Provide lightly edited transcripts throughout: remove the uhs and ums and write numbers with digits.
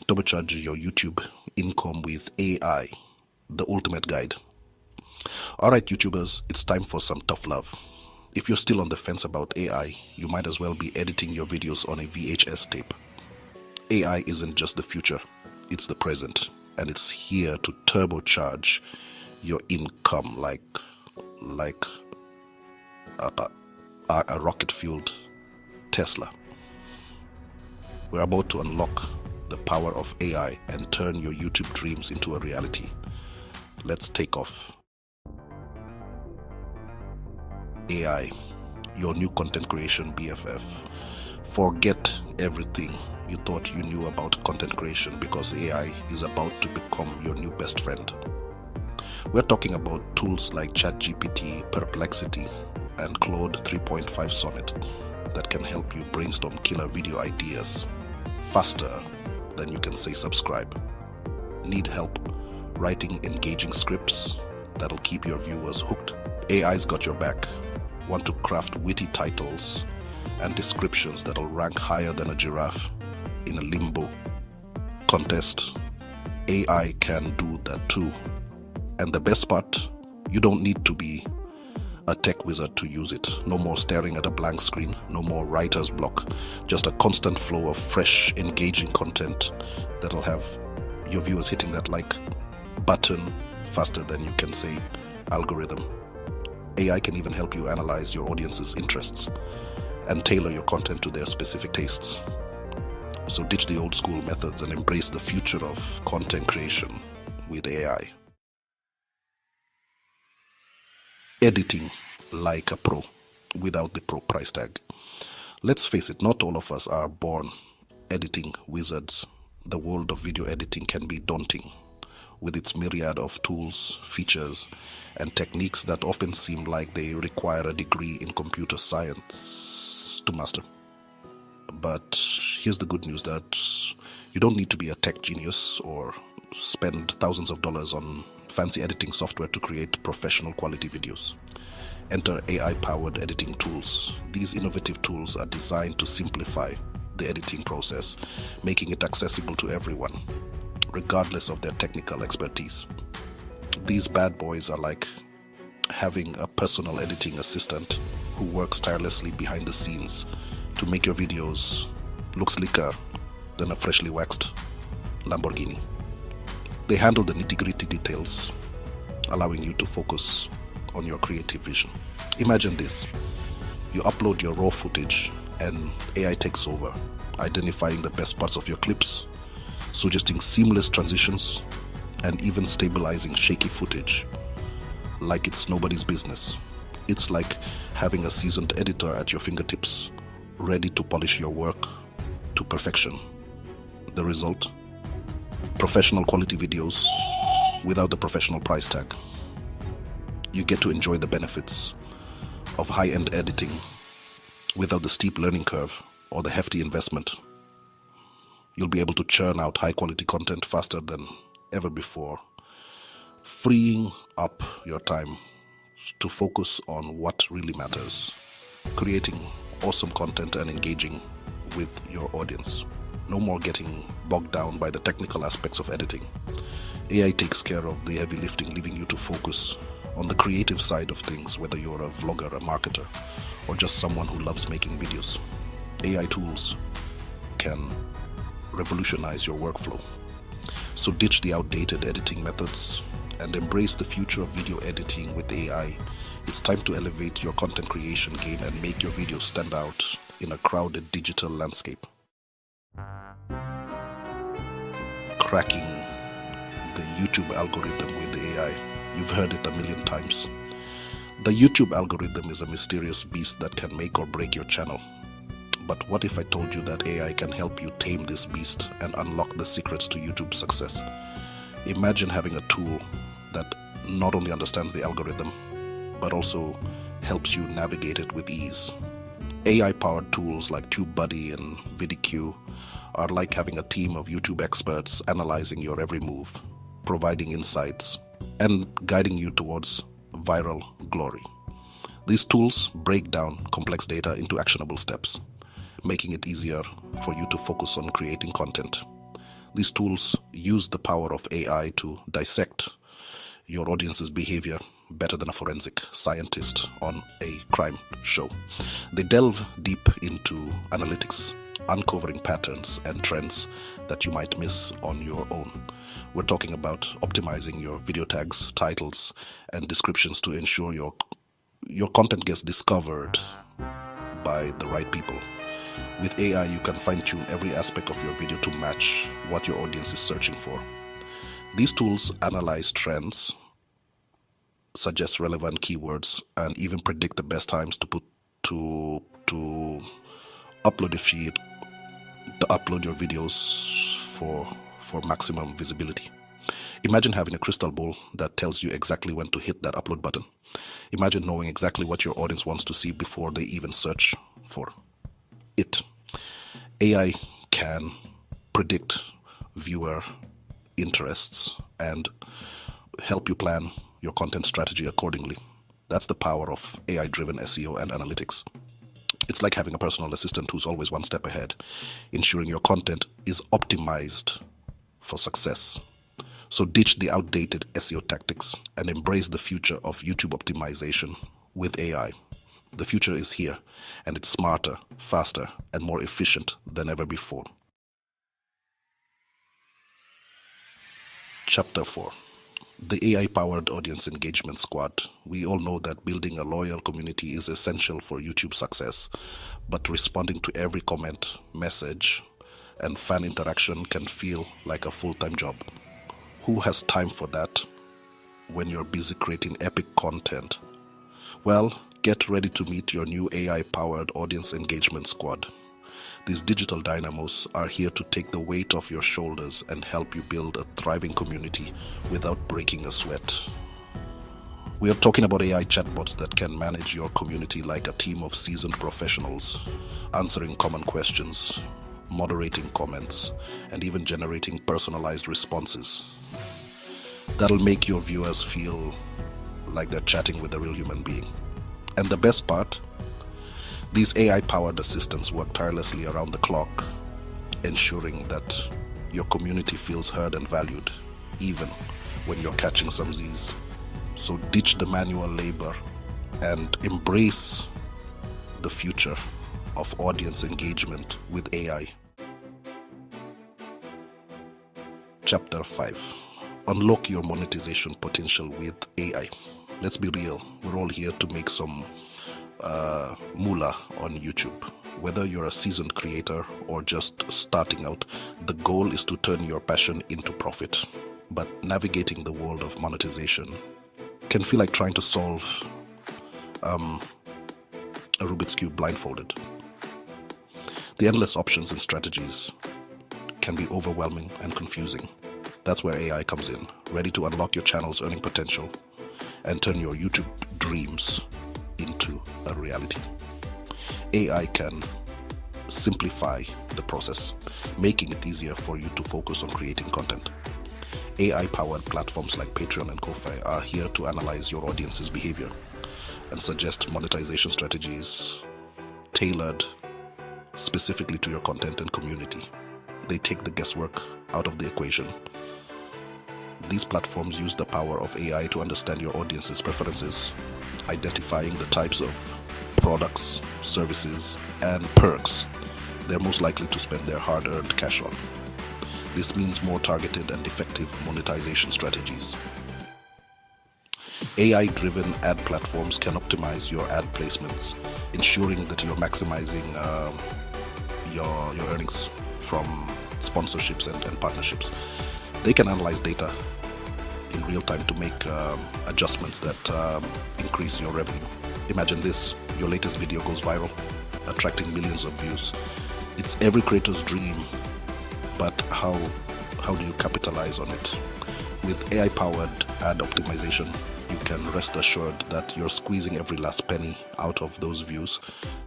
Turbocharge your YouTube income with AI, the ultimate guide. Alright YouTubers, it's time for some tough love. If you're still on the fence about AI, you might as well be editing your videos on a VHS tape. AI isn't just the future, it's the present, and it's here to turbocharge your income like a rocket-fueled Tesla. We're about to unlock the power of AI and turn your YouTube dreams into a reality. Let's take off. AI, your new content creation BFF. Forget everything you thought you knew about content creation because AI is about to become your new best friend. We're talking about tools like ChatGPT, Perplexity, and Claude 3.5 Sonnet that can help you brainstorm killer video ideas faster than you can say subscribe. Need help writing engaging scripts that'll keep your viewers hooked? AI's got your back. Want to craft witty titles and descriptions that'll rank higher than a giraffe in a limbo contest? AI can do that too. And the best part, you don't need to be a tech wizard to use it. No more staring at a blank screen, no more writer's block, just a constant flow of fresh, engaging content that'll have your viewers hitting that like button faster than you can say algorithm. AI can even help you analyze your audience's interests and tailor your content to their specific tastes. So ditch the old school methods and embrace the future of content creation with AI. Editing like a pro without the pro price tag. Let's face it, not all of us are born editing wizards. The world of video editing can be daunting with its myriad of tools, features, and techniques that often seem like they require a degree in computer science to master. But here's the good news, that you don't need to be a tech genius or spend thousands of dollars on fancy editing software to create professional quality videos. Enter AI-powered editing tools. These innovative tools are designed to simplify the editing process, making it accessible to everyone, regardless of their technical expertise. These bad boys are like having a personal editing assistant who works tirelessly behind the scenes to make your videos look slicker than a freshly waxed Lamborghini. They handle the nitty-gritty details, allowing you to focus on your creative vision. Imagine this: you upload your raw footage and AI takes over, identifying the best parts of your clips, suggesting seamless transitions, and even stabilizing shaky footage like it's nobody's business. It's like having a seasoned editor at your fingertips, ready to polish your work to perfection. The result? Professional quality videos without the professional price tag. You get to enjoy the benefits of high-end editing without the steep learning curve or the hefty investment. You'll be able to churn out high-quality content faster than ever before, freeing up your time to focus on what really matters, creating awesome content and engaging with your audience. No more getting bogged down by the technical aspects of editing. AI takes care of the heavy lifting, leaving you to focus on the creative side of things, whether you're a vlogger, a marketer, or just someone who loves making videos. AI tools can revolutionize your workflow. So ditch the outdated editing methods and embrace the future of video editing with AI. It's time to elevate your content creation game and make your videos stand out in a crowded digital landscape. Cracking the YouTube algorithm with the AI. You've heard it a million times. The YouTube algorithm is a mysterious beast that can make or break your channel. But what if I told you that AI can help you tame this beast and unlock the secrets to YouTube's success? Imagine having a tool that not only understands the algorithm, but also helps you navigate it with ease. AI-powered tools like TubeBuddy and VidIQ are like having a team of YouTube experts analyzing your every move, providing insights, and guiding you towards viral glory. These tools break down complex data into actionable steps, making it easier for you to focus on creating content These tools use the power of AI to dissect your audience's behavior better than a forensic scientist on a crime show. They delve deep into analytics, uncovering patterns and trends that you might miss on your own. We're talking about optimizing your video tags, titles, and descriptions to ensure your content gets discovered by the right people. With AI, you can fine-tune every aspect of your video to match what your audience is searching for. These tools analyze trends, suggest relevant keywords, and even predict the best times to upload your videos for maximum visibility. Imagine having a crystal ball that tells you exactly when to hit that upload button. Imagine knowing exactly what your audience wants to see before they even search for it. AI can predict viewer interests and help you plan your content strategy accordingly. That's the power of AI-driven SEO and analytics. It's like having a personal assistant who's always one step ahead, ensuring your content is optimized for success. So ditch the outdated SEO tactics and embrace the future of YouTube optimization with AI. The future is here, and it's smarter, faster, and more efficient than ever before. Chapter 4. The AI-powered audience engagement squad. We all know that building a loyal community is essential for YouTube success, but responding to every comment, message, and fan interaction can feel like a full-time job. Who has time for that when you're busy creating epic content? Well, get ready to meet your new AI-powered audience engagement squad. These digital dynamos are here to take the weight off your shoulders and help you build a thriving community without breaking a sweat. We are talking about AI chatbots that can manage your community like a team of seasoned professionals, answering common questions, moderating comments, and even generating personalized responses. That'll make your viewers feel like they're chatting with a real human being. And the best part, these AI-powered assistants work tirelessly around the clock, ensuring that your community feels heard and valued, even when you're catching some Z's. So ditch the manual labor and embrace the future of audience engagement with AI. Chapter 5. Unlock your monetization potential with AI. Let's be real, we're all here to make some moolah on YouTube. Whether you're a seasoned creator or just starting out, the goal is to turn your passion into profit. But navigating the world of monetization can feel like trying to solve a Rubik's Cube blindfolded. The endless options and strategies can be overwhelming and confusing. That's where AI comes in, ready to unlock your channel's earning potential and turn your YouTube dreams into a reality. AI can simplify the process, making it easier for you to focus on creating content. AI-powered platforms like Patreon and Ko-Fi are here to analyze your audience's behavior and suggest monetization strategies tailored specifically to your content and community. They take the guesswork out of the equation. These platforms use the power of AI to understand your audience's preferences, identifying the types of products, services, and perks they're most likely to spend their hard-earned cash on. This means more targeted and effective monetization strategies. AI-driven ad platforms can optimize your ad placements, ensuring that you're maximizing your earnings from sponsorships and partnerships. They can analyze data in real time to make adjustments that increase your revenue. Imagine this, your latest video goes viral, attracting millions of views. It's every creator's dream, but how do you capitalize on it? With AI-powered ad optimization, you can rest assured that you're squeezing every last penny out of those views,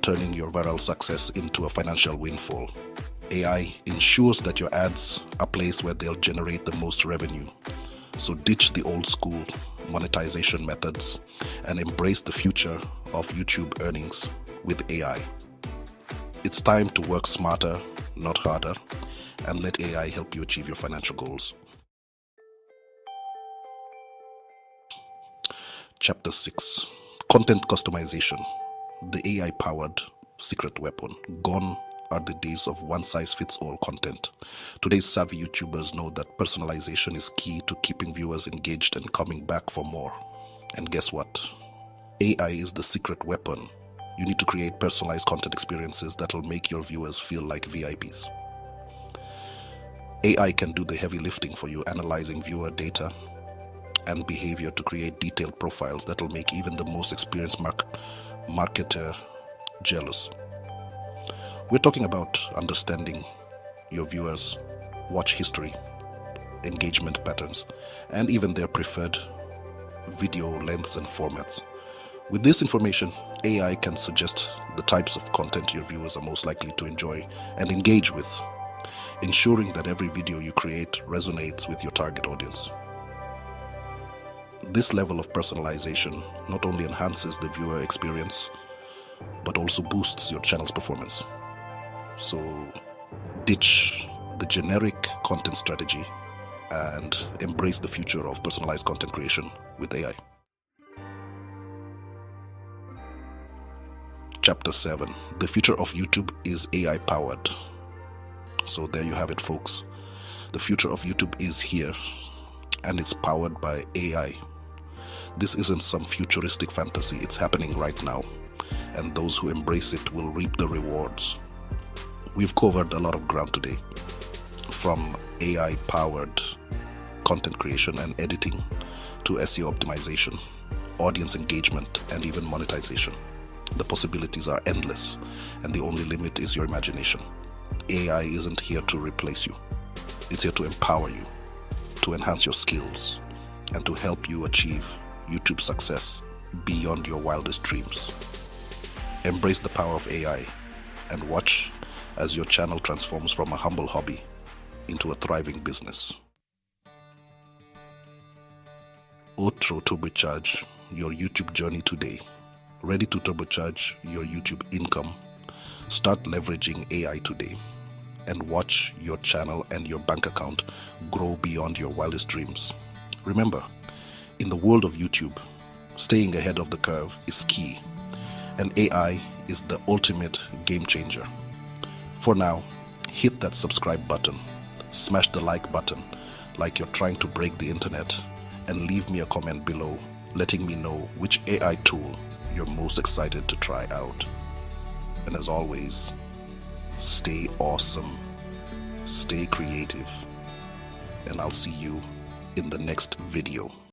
turning your viral success into a financial windfall. AI ensures that your ads are placed where they'll generate the most revenue. So ditch the old school monetization methods and embrace the future of YouTube earnings with AI. It's time to work smarter, not harder, and let AI help you achieve your financial goals. Chapter 6: Content Customization, the AI-powered secret weapon. Gone are the days of one-size-fits-all content. Today's savvy YouTubers know that personalization is key to keeping viewers engaged and coming back for more. And guess what? AI is the secret weapon. You need to create personalized content experiences that will make your viewers feel like VIPs. AI can do the heavy lifting for you, analyzing viewer data and behavior to create detailed profiles that will make even the most experienced marketer jealous. We're talking about understanding your viewers' watch history, engagement patterns, and even their preferred video lengths and formats. With this information, AI can suggest the types of content your viewers are most likely to enjoy and engage with, ensuring that every video you create resonates with your target audience. This level of personalization not only enhances the viewer experience, but also boosts your channel's performance. So ditch the generic content strategy and embrace the future of personalized content creation with AI. Chapter 7: The future of YouTube is AI powered. So there you have it, folks. The future of YouTube is here, and it's powered by AI. This isn't some futuristic fantasy, it's happening right now, and those who embrace it will reap the rewards. We've covered a lot of ground today, from AI-powered content creation and editing to SEO optimization, audience engagement, and even monetization. The possibilities are endless, and the only limit is your imagination. AI isn't here to replace you. It's here to empower you, to enhance your skills, and to help you achieve YouTube success beyond your wildest dreams. Embrace the power of AI and watch as your channel transforms from a humble hobby into a thriving business. Turbocharge your YouTube journey today. Ready to turbocharge your YouTube income? Start leveraging AI today and watch your channel and your bank account grow beyond your wildest dreams. Remember, in the world of YouTube, staying ahead of the curve is key, and AI is the ultimate game changer. For now, hit that subscribe button, smash the like button like you're trying to break the internet, and leave me a comment below letting me know which AI tool you're most excited to try out. And as always, stay awesome, stay creative, and I'll see you in the next video.